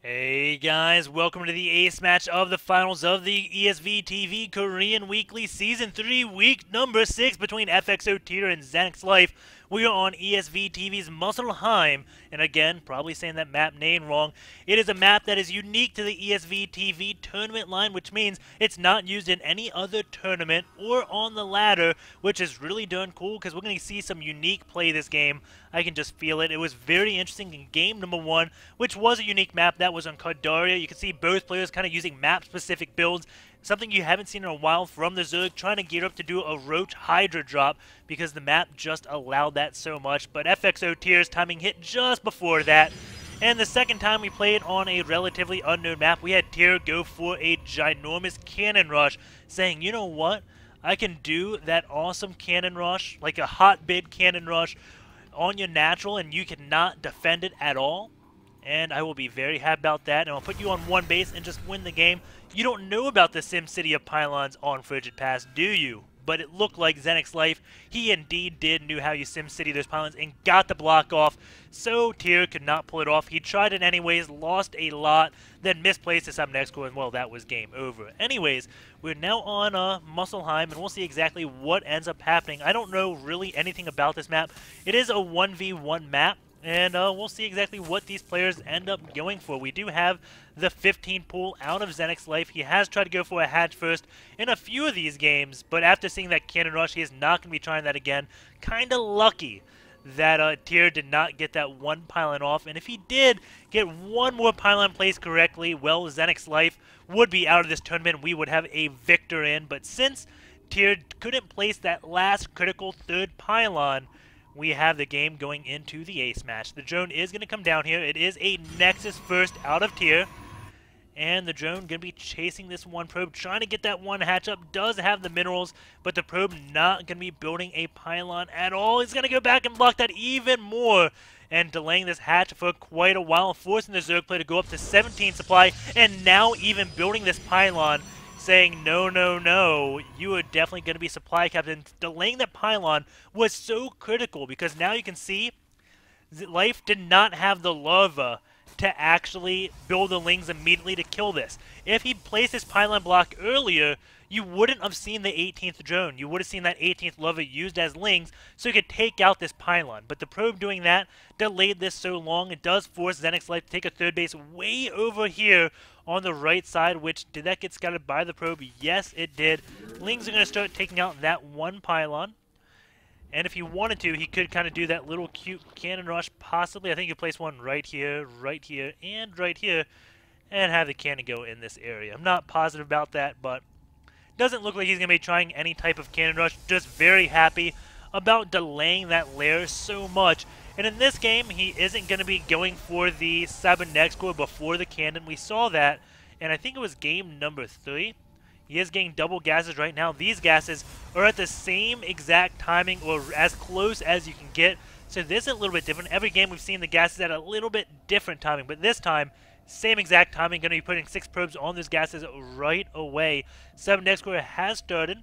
Hey guys, welcome to the ace match of the finals of the ESV TV Korean Weekly Season 3 Week number 6 between FXO.Tear and ZeNEX.Life. We are on ESV TV's Muspelheim, and again, probably saying that map name wrong. It is a map that is unique to the ESV TV tournament line, which means it's not used in any other tournament or on the ladder, which is really darn cool because we're going to see some unique play this game. I can just feel it. It was very interesting in game number 1, which was a unique map that was on KWS3W6. You can see both players kind of using map-specific builds, something you haven't seen in a while from the Zerg, trying to gear up to do a Roach Hydra drop because the map just allowed that so much. But FXO.Tear's timing hit just before that. And the second time we played on a relatively unknown map, we had Tear go for a ginormous cannon rush, saying, you know what? I can do that awesome cannon rush, like a hot bid cannon rush, on your natural, and you cannot defend it at all. And I will be very happy about that, and I'll put you on one base and just win the game. You don't know about the SimCity of pylons on Frigid Pass, do you? But it looked like ZeNEX.Life, he indeed knew how you SimCity those pylons and got the block off, so Tear could not pull it off. He tried it anyways, lost a lot, then misplaced his next score, and well, that was game over. Anyways, we're now on Muspelheim, and we'll see exactly what ends up happening. I don't know really anything about this map. It is a 1v1 map. And we'll see exactly what these players end up going for. We do have the 15 pool out of ZeNEX.Life. He has tried to go for a hatch first in a few of these games, but after seeing that cannon rush, he is not going to be trying that again. Kind of lucky that Tear did not get that one pylon off. And if he did get one more pylon placed correctly, well, ZeNEX.Life would be out of this tournament. We would have a victor in. But since Tear couldn't place that last critical third pylon, we have the game going into the ace match. The drone is going to come down here. It is a Nexus first out of Tear. And the drone going to be chasing this one probe, trying to get that one hatch up. Does have the minerals, but the probe not going to be building a pylon at all. It's going to go back and block that even more, and delaying this hatch for quite a while, forcing the Zerg play to go up to 17 supply, and now even building this pylon, saying, no, no, no, you are definitely going to be supply capped. And delaying that pylon was so critical because now you can see Life did not have the larva to actually build the Lings immediately to kill this. If he placed this pylon block earlier, you wouldn't have seen the 18th drone. You would have seen that 18th larva used as Lings so you could take out this pylon. But the probe doing that delayed this so long. It does force ZeNEX.Life to take a third base way over here on the right side, which did that get scouted by the probe? Yes, it did. Lings are going to start taking out that one pylon. And if he wanted to, he could kind of do that little cute cannon rush, possibly. I think he could place one right here, and right here, and have the cannon go in this area. I'm not positive about that, but doesn't look like he's going to be trying any type of cannon rush. Just very happy about delaying that lair so much. And in this game, he isn't going to be going for the cybernetic core before the cannon. We saw that, and I think it was game number 3. He is getting double gases right now. These gases are at the same exact timing or as close as you can get. So this is a little bit different. Every game we've seen the gases at a little bit different timing, but this time, same exact timing. Going to be putting 6 probes on those gases right away. Cybernetic core has started.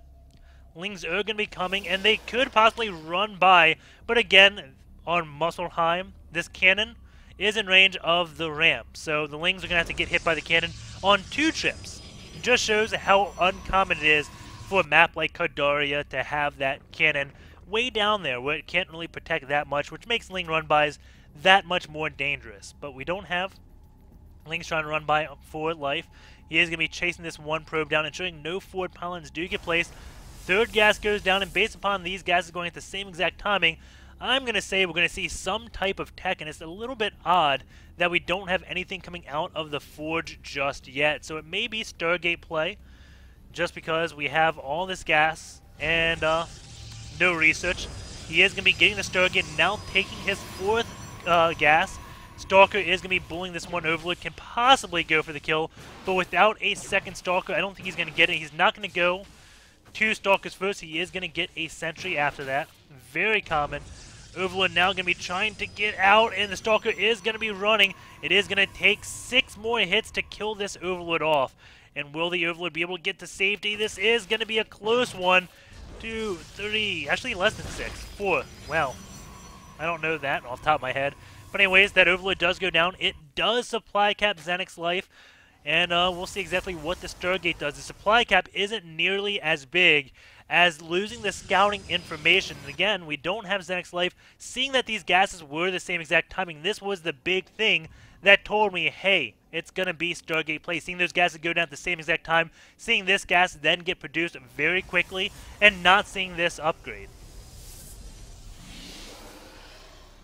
Lings are going to be coming, and they could possibly run by. But again, on Muspelheim, this cannon is in range of the ramp. So the Lings are going to have to get hit by the cannon on 2 trips. It just shows how uncommon it is for a map like KWS3W6 to have that cannon way down there where it can't really protect that much, which makes Ling run-bys that much more dangerous. But we don't have Ling's trying to run by for life. He is going to be chasing this one probe down, ensuring no forward pylons do get placed. Third gas goes down, and based upon these gases going at the same exact timing, I'm going to say we're going to see some type of tech, and it's a little bit odd that we don't have anything coming out of the Forge just yet. So it may be Stargate play, just because we have all this gas and no research. He is going to be getting the Stargate, now taking his 4th gas. Stalker is going to be bullying this one Overlord, can possibly go for the kill, but without a second Stalker, I don't think he's going to get it. He's not going to go 2 Stalkers first. He is going to get a Sentry after that. Very common. Overlord now going to be trying to get out, and the Stalker is going to be running. It is going to take 6 more hits to kill this Overlord off. And will the Overlord be able to get to safety? This is going to be a close one. 2, 3, actually less than 6. 4. Wow. I don't know that off the top of my head. But anyways, that Overlord does go down. It does supply cap ZeNEX.Life, and we'll see exactly what the Stargate does. The supply cap isn't nearly as big as losing the scouting information. And again, we don't have ZeNEX.Life. Seeing that these gases were the same exact timing, this was the big thing that told me, hey, it's going to be Stargate play. Seeing those gases go down at the same exact time, seeing this gas then get produced very quickly, and not seeing this upgrade.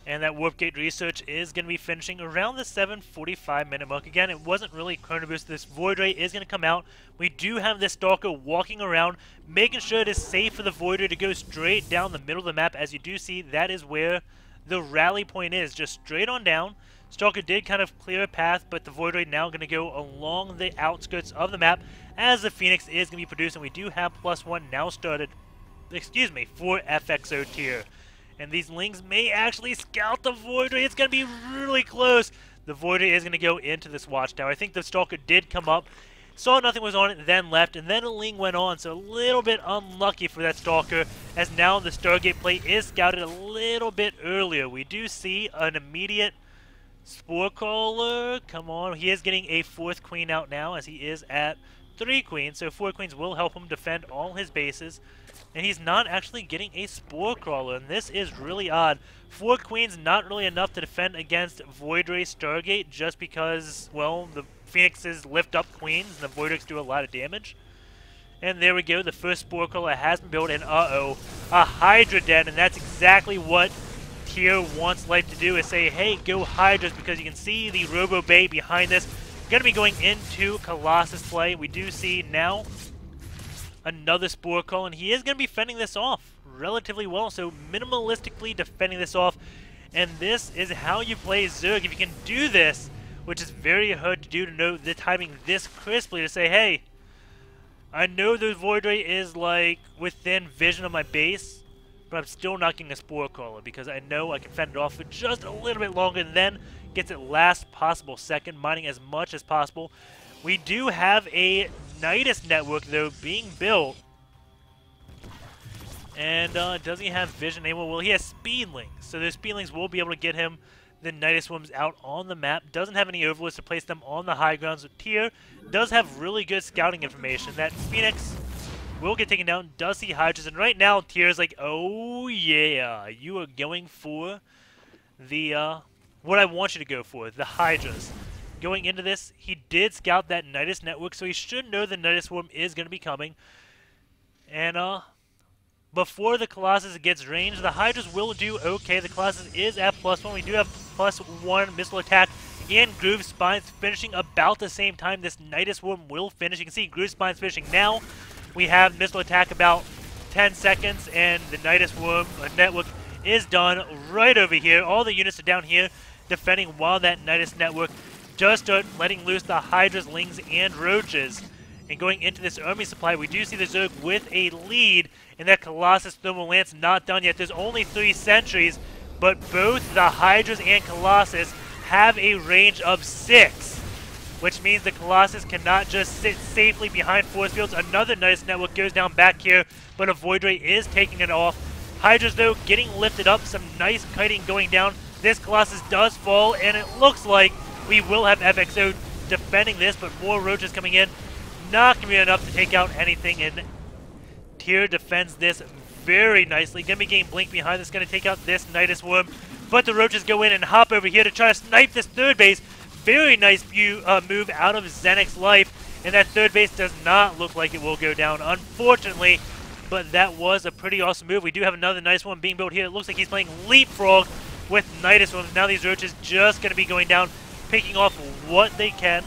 And that Warp Gate research is going to be finishing around the 7:45 minute mark. Again, it wasn't really Chrono Boost. This Void Ray is going to come out. We do have this Stalker walking around, making sure it is safe for the Void Ray to go straight down the middle of the map. As you do see, that is where the rally point is, just straight on down. Stalker did kind of clear a path, but the Void Ray now going to go along the outskirts of the map as the Phoenix is going to be produced. And we do have +1 now started, for FXO.Tear. And these Lings may actually scout the Void Ray. It's going to be really close. The Void Ray is going to go into this watchtower. I think the Stalker did come up, saw nothing was on it, then left, and then a Ling went on. So a little bit unlucky for that Stalker, as now the Stargate play is scouted a little bit earlier. We do see an immediate Spore Crawler. Come on. He is getting a 4th Queen out now, as he is at 3 Queens. So 4 Queens will help him defend all his bases. And he's not actually getting a Spore Crawler, and this is really odd. 4 Queens not really enough to defend against Void Ray Stargate, just because, well, the Phoenixes lift up Queens, and the Void Rays do a lot of damage. And there we go, the first Spore Crawler has been built, and uh-oh, a Hydra Den, and that's exactly what Tear wants Life to do, is say, hey, go Hydras, because you can see the Robo Bay behind this. Going to be going into Colossus play. We do see now another Spore Call, and he is going to be fending this off relatively well, so minimalistically defending this off. And this is how you play Zerg. If you can do this, which is very hard to do, to know the timing this crisply, to say, hey, I know the Void Ray is like within vision of my base, but I'm still not getting a Spore Caller, because I know I can fend it off for just a little bit longer, and then gets it last possible second, mining as much as possible. We do have a Nidus network, though, being built. And does he have vision anymore? Well, he has Speedlings. So those Speedlings will be able to get him the Nidus Swarms out on the map. Doesn't have any overlords to place them on the high grounds. With Tear does have really good scouting information. That Phoenix will get taken down. Does see Hydras. And right now, Tear is like, oh yeah, you are going for the, what I want you to go for, the Hydras. Going into this, he did scout that Nidus network, so he should know the Nidus Swarm is going to be coming. And before the Colossus gets ranged, the Hydras will do okay. The Colossus is at +1. We do have +1 missile attack, and Groove Spines finishing about the same time this Nidus Swarm will finish. You can see Groove Spines finishing now. We have missile attack about 10 seconds, and the Nidus Swarm network is done right over here. All the units are down here defending, while that Nidus network just start letting loose the Hydras, Lings, and Roaches. And going into this army supply, we do see the Zerg with a lead, and that Colossus Thermal Lance not done yet. There's only 3 sentries, but both the Hydras and Colossus have a range of 6, which means the Colossus cannot just sit safely behind force fields. Another Nidus network goes down back here, but a Void Ray is taking it off. Hydras, though, getting lifted up. Some nice kiting going down. This Colossus does fall, and it looks like we will have FXO defending this, but more Roaches coming in. Not going to be enough to take out anything, and Tear defends this very nicely. Going to be getting Blink behind this, going to take out this Nidus Worm, but the Roaches go in and hop over here to try to snipe this third base. Very nice move out of ZeNEX.Life, and that third base does not look like it will go down, unfortunately, but that was a pretty awesome move. We do have another nice one being built here. It looks like he's playing Leapfrog with Nidus Worms. Now these Roaches just going to be going down, picking off what they can.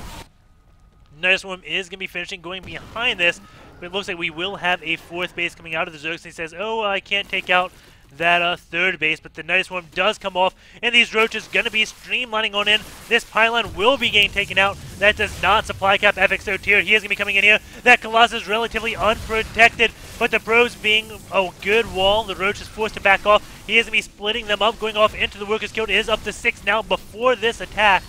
Nidus Worm is going to be finishing, going behind this, but it looks like we will have a 4th base coming out of the Zergs. And he says, oh, I can't take out that 3rd base, but the Nidus Worm does come off, and these Roaches going to be streamlining on in. This pylon will be getting taken out. That does not supply cap FXO.Tear. He is going to be coming in here. That Colossus is relatively unprotected, but the Bros being a good wall, the Roach is forced to back off. He is going to be splitting them up, going off into the Workers Guild. It is up to 6 now before this attack.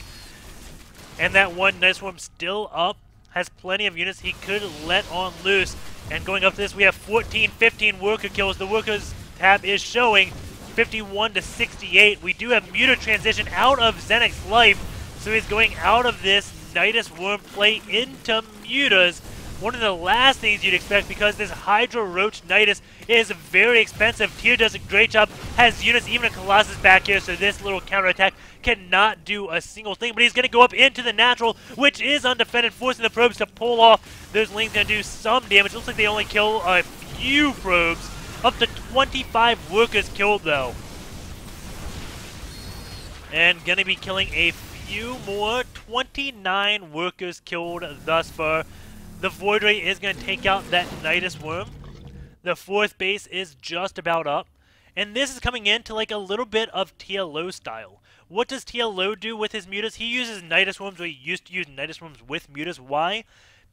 And that one Nidus Swarm still up, has plenty of units he could let on loose. And going up to this, we have 14, 15 worker kills. The workers tab is showing 51 to 68. We do have Muta transition out of ZeNEX.Life, so he's going out of this Nidus Worm play into Mutas. One of the last things you'd expect, because this Hydro Roach Nidus is very expensive. Tear does a great job, has units, even a Colossus back here, so this little counterattack cannot do a single thing. But he's going to go up into the natural, which is undefended, forcing the probes to pull off. Those Lings going to do some damage. Looks like they only kill a few probes. Up to 25 workers killed, though. And going to be killing a few more. 29 workers killed thus far. The Void Ray is going to take out that Nidus Worm. The fourth base is just about up. And this is coming into like a little bit of TLO style. What does TLO do with his Mutas? He uses Nidus Worms, or he used to use Nidus Worms with Mutas. Why?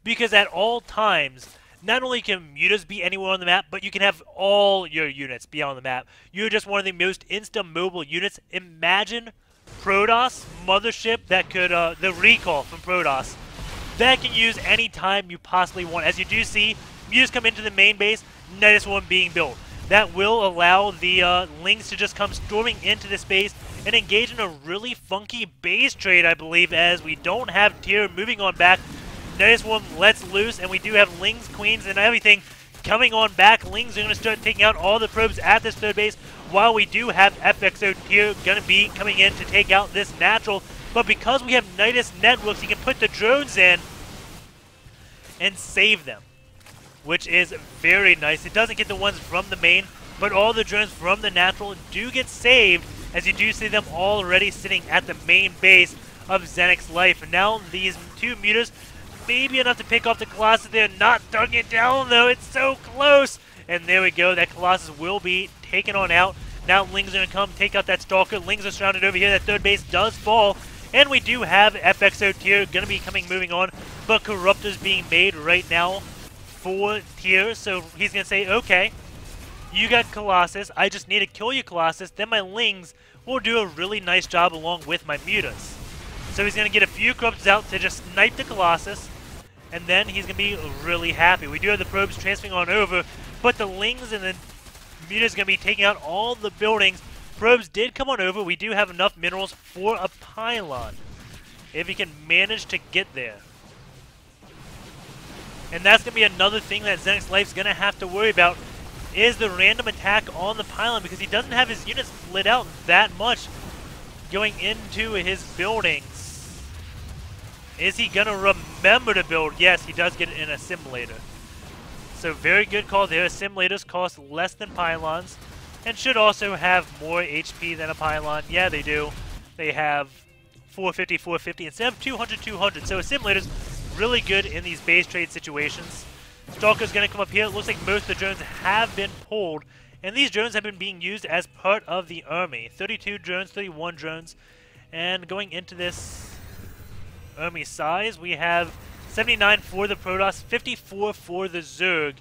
Because at all times, not only can Mutas be anywhere on the map, but you can have all your units be on the map. You're just one of the most insta-mobile units. Imagine Protoss, Mothership, that could, the recall from Protoss. That can use any time you possibly want. As you do see, Mutas come into the main base, Nidus Worm being built. That will allow the Lings to just come storming into this base and engage in a really funky base trade, I believe, as we don't have Tear moving on back. Nidus Worm lets loose, and we do have Lings, Queens, and everything coming on back. Lings are going to start taking out all the probes at this third base, while we do have FXO.Tear going to be coming in to take out this natural. But because we have Nidus networks, he can put the drones in and save them, which is very nice. It doesn't get the ones from the main, but all the drones from the natural do get saved, as you do see them already sitting at the main base of ZeNEX.Life. And now these two Mutas may be enough to pick off the Colossus. They're not throwing it down, though. It's so close. And there we go. That Colossus will be taken on out. Now Lings are going to come take out that Stalker. Lings are surrounded over here. That third base does fall. And we do have FXO.Tear going to be moving on. But Corruptor's being made right now for Tear. So he's going to say, okay, you got Colossus. I just need to kill you, Colossus. Then my Lings will do a really nice job along with my Mutas. So he's going to get a few Corruptors out to just snipe the Colossus. And then he's going to be really happy. We do have the probes transferring on over. But the Lings and the Mutas going to be taking out all the buildings. Probes did come on over. We do have enough minerals for a pylon, if he can manage to get there. And that's going to be another thing that ZeNEX.Life is going to have to worry about, is the random attack on the pylon, because he doesn't have his units split out that much going into his buildings. Is he going to remember to build? Yes, he does get it in an assimilator. So very good call there. Assimilators cost less than pylons, and should also have more HP than a pylon. Yeah, they do. They have 450, 450 instead of 200, 200. So assimilators really good in these base trade situations. Stalker's going to come up here. It looks like most of the drones have been pulled, and these drones have been being used as part of the army. 32 drones, 31 drones. And going into this army size, we have 79 for the Protoss, 54 for the Zerg.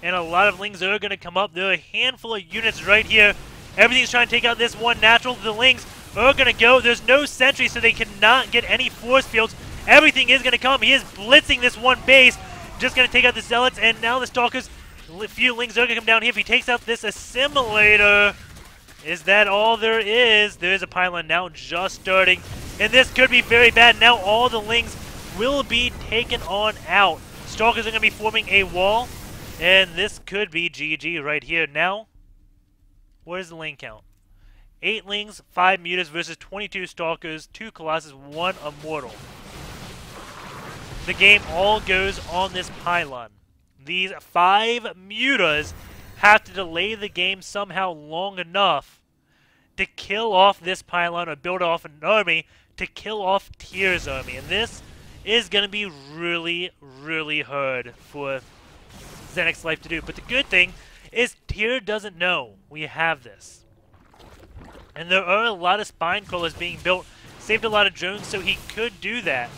And a lot of Lings are going to come up. There are a handful of units right here. Everything's trying to take out this one natural. The Lings are going to go. There's no sentry, so they cannot get any force fields. Everything is going to come. He is blitzing this one base. Just going to take out the Zealots. And now the Stalkers, a few Lings are going to come down here. If he takes out this assimilator, is that all there is? There is a pylon now just starting. And this could be very bad. Now all the Lings will be taken on out. Stalkers are going to be forming a wall. And this could be GG right here. Now, what is the Ling count? 8 Lings, 5 Mutas versus 22 Stalkers, 2 Colossus, 1 Immortal. The game all goes on this pylon. These 5 Mutas have to delay the game somehow long enough to kill off this pylon, or build off an army to kill off Tear's army. And this is going to be really, really hard for ZeNEX.Life to do. But the good thing is Tear doesn't know we have this. And there are a lot of spine crawlers being built. Saved a lot of drones, so he could do that.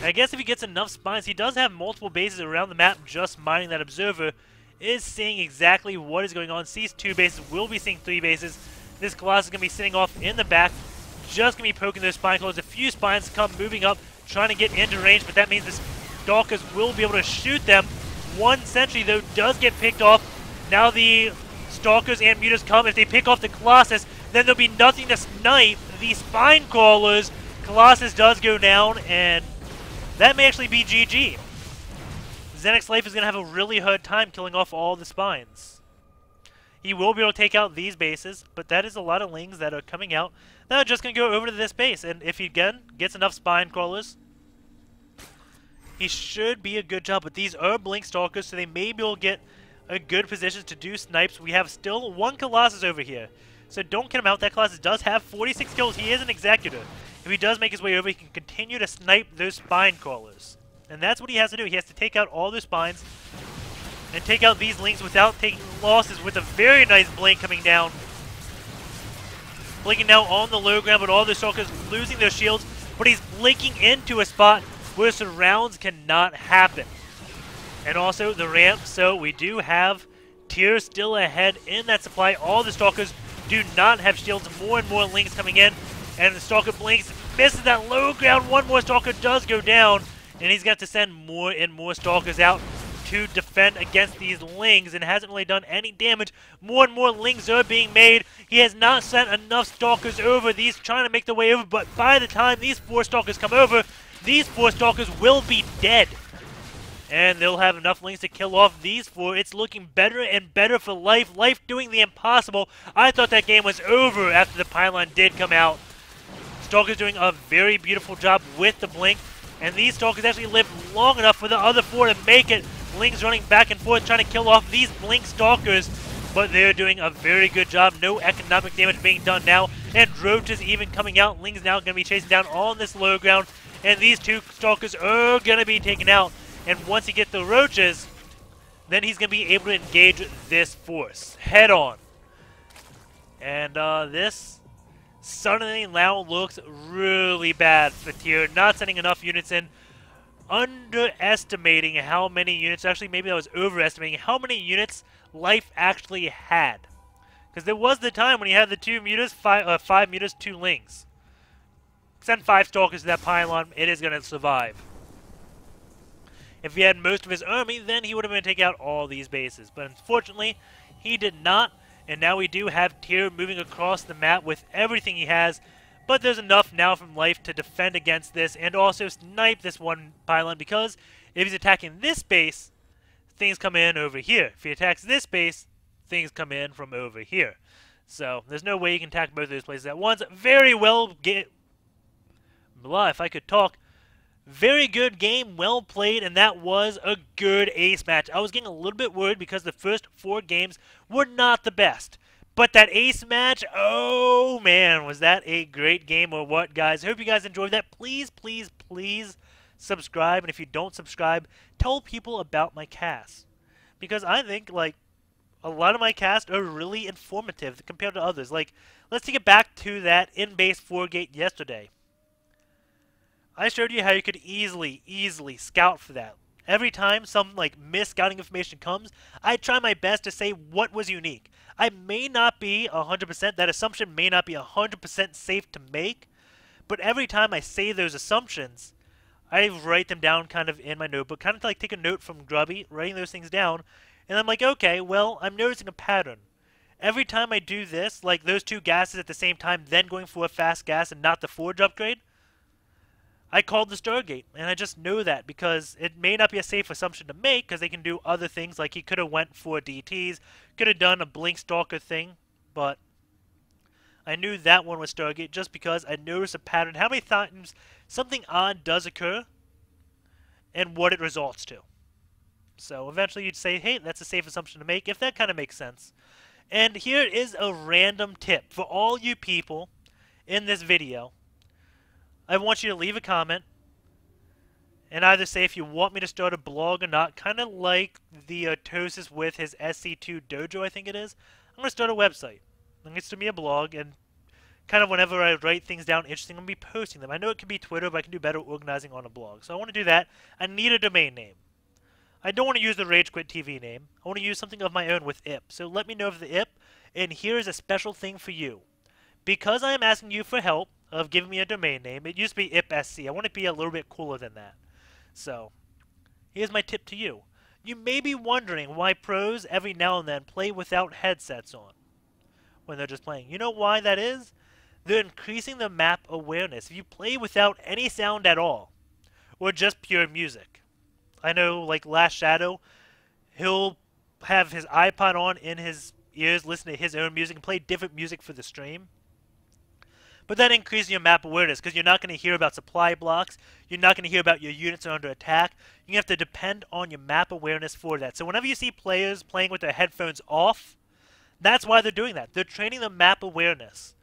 I guess if he gets enough spines, he does have multiple bases around the map. Just mining that observer is seeing exactly what is going on. Sees 2 bases, will be seeing 3 bases. This Colossus is going to be sitting off in the back. Just going to be poking those spine crawlers. A few spines come moving up, trying to get into range, but that means the Stalkers will be able to shoot them. One sentry, though, does get picked off. Now the Stalkers and Mutas come. If they pick off the Colossus, then there'll be nothing to snipe the Spine Crawlers. Colossus does go down, and that may actually be GG. ZeNEX.Life is going to have a really hard time killing off all the Spines. He will be able to take out these bases, but that is a lot of Lings that are coming out that are just going to go over to this base. And if he, again, gets enough Spine Crawlers, he should be a good job. But these are Blink Stalkers, so they may be able to get a good position to do snipes. We have still one Colossus over here, so don't get him out. That Colossus does have 46 kills. He is an Executor. If he does make his way over, he can continue to snipe those Spine Crawlers. And that's what he has to do. He has to take out all those Spines and take out these Lings without taking losses, with a very nice Blink coming down. Blinking now on the low ground, but all the Stalkers losing their shields. But he's blinking into a spot where surrounds cannot happen. And also the ramp, so we do have Tear still ahead in that supply. All the Stalkers do not have shields. More and more Lings coming in. And the Stalker blinks, misses that low ground. One more Stalker does go down. And he's got to send more and more Stalkers out to defend against these Lings, and hasn't really done any damage. More and more Lings are being made. He has not sent enough Stalkers over. These trying to make their way over, but by the time these 4 Stalkers come over, these 4 Stalkers will be dead. And they'll have enough Lings to kill off these 4. It's looking better and better for Life. Life doing the impossible. I thought that game was over after the pylon did come out. Stalkers doing a very beautiful job with the Blink. And these Stalkers actually live long enough for the other 4 to make it. Lings running back and forth trying to kill off these Blink Stalkers. But they're doing a very good job. No economic damage being done now. And Roaches even coming out. Lings now going to be chasing down on this low ground. And these 2 Stalkers are going to be taken out. And once he gets the Roaches, then he's going to be able to engage this force head on. And this suddenly now looks really bad for Tear. Not sending enough units in. Underestimating how many units, actually maybe I was overestimating how many units Life actually had. Because there was the time when he had the 2 Mutas, 5 Mutas, 2 Lings. Send 5 Stalkers to that pylon, it is going to survive. If he had most of his army, then he would have been taking out all these bases. But unfortunately, he did not. And now we do have Tear moving across the map with everything he has. But there's enough now from Life to defend against this and also snipe this one pylon, because if he's attacking this base, things come in over here. If he attacks this base, things come in from over here. So there's no way you can attack both of those places at once. Very well if I could talk. Very good game, well played, and that was a good ace match. I was getting a little bit worried because the first 4 games were not the best. But that ace match, oh man, was that a great game or what, guys? I hope you guys enjoyed that. Please, please, please subscribe. And if you don't subscribe, tell people about my cast. Because I think, like, a lot of my cast are really informative compared to others. Like, let's take it back to that in-base 4-gate yesterday. I showed you how you could easily scout for that. Every time some, like, misscouting information comes, I try my best to say what was unique. I may not be 100%, that assumption may not be 100% safe to make, but every time I say those assumptions, I write them down kind of in my notebook, kind of like take a note from Grubby, writing those things down, and I'm like, okay, well, I'm noticing a pattern. Every time I do this, like those 2 gases at the same time, then going for a fast gas and not the forge upgrade, I called the Stargate, and I just know that because it may not be a safe assumption to make because they can do other things, like he could have went for DTs, could have done a Blink Stalker thing, but I knew that one was Stargate just because I noticed a pattern, how many times something odd does occur, and what it results to. So eventually you'd say, hey, that's a safe assumption to make, if that kind of makes sense. And here is a random tip for all you people in this video. I want you to leave a comment and either say if you want me to start a blog or not, kind of like the Tosis with his SC2 Dojo, I think it is. I'm going to start a website. I'm going to start me a blog, and kind of whenever I write things down interesting, I'm going to be posting them. I know it can be Twitter, but I can do better organizing on a blog. So I want to do that. I need a domain name. I don't want to use the Rage Quit TV name. I want to use something of my own with IP. So let me know of the IP, and here's a special thing for you. Because I am asking you for help of giving me a domain name, it used to be IPSC. I want to be a little bit cooler than that. So, here's my tip to you. You may be wondering why pros every now and then play without headsets on when they're just playing. You know why that is? They're increasing the map awareness. If you play without any sound at all, or just pure music. I know, like Last Shadow, he'll have his iPod on in his ears, listen to his own music, and play different music for the stream. But that increases your map awareness because you're not going to hear about supply blocks. You're not going to hear about your units are under attack. You have to depend on your map awareness for that. So whenever you see players playing with their headphones off, that's why they're doing that. They're training the map awareness.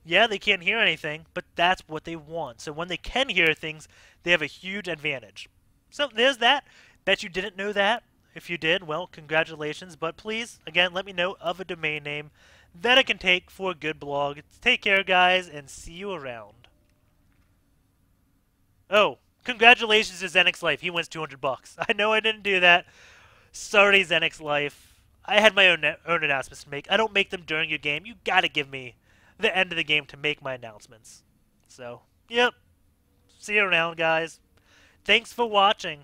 Yeah, they can't hear anything, but that's what they want. So when they can hear things, they have a huge advantage. So there's that. Bet you didn't know that. If you did, well, congratulations. But please, again, let me know of a domain name that I can take for a good blog. Take care, guys, and see you around. Oh, congratulations to ZeNEX.Life. He wins 200 bucks. I know I didn't do that. Sorry, ZeNEX.Life. I had my own announcements to make. I don't make them during your game. You gotta give me the end of the game to make my announcements. So, yep. See you around, guys. Thanks for watching.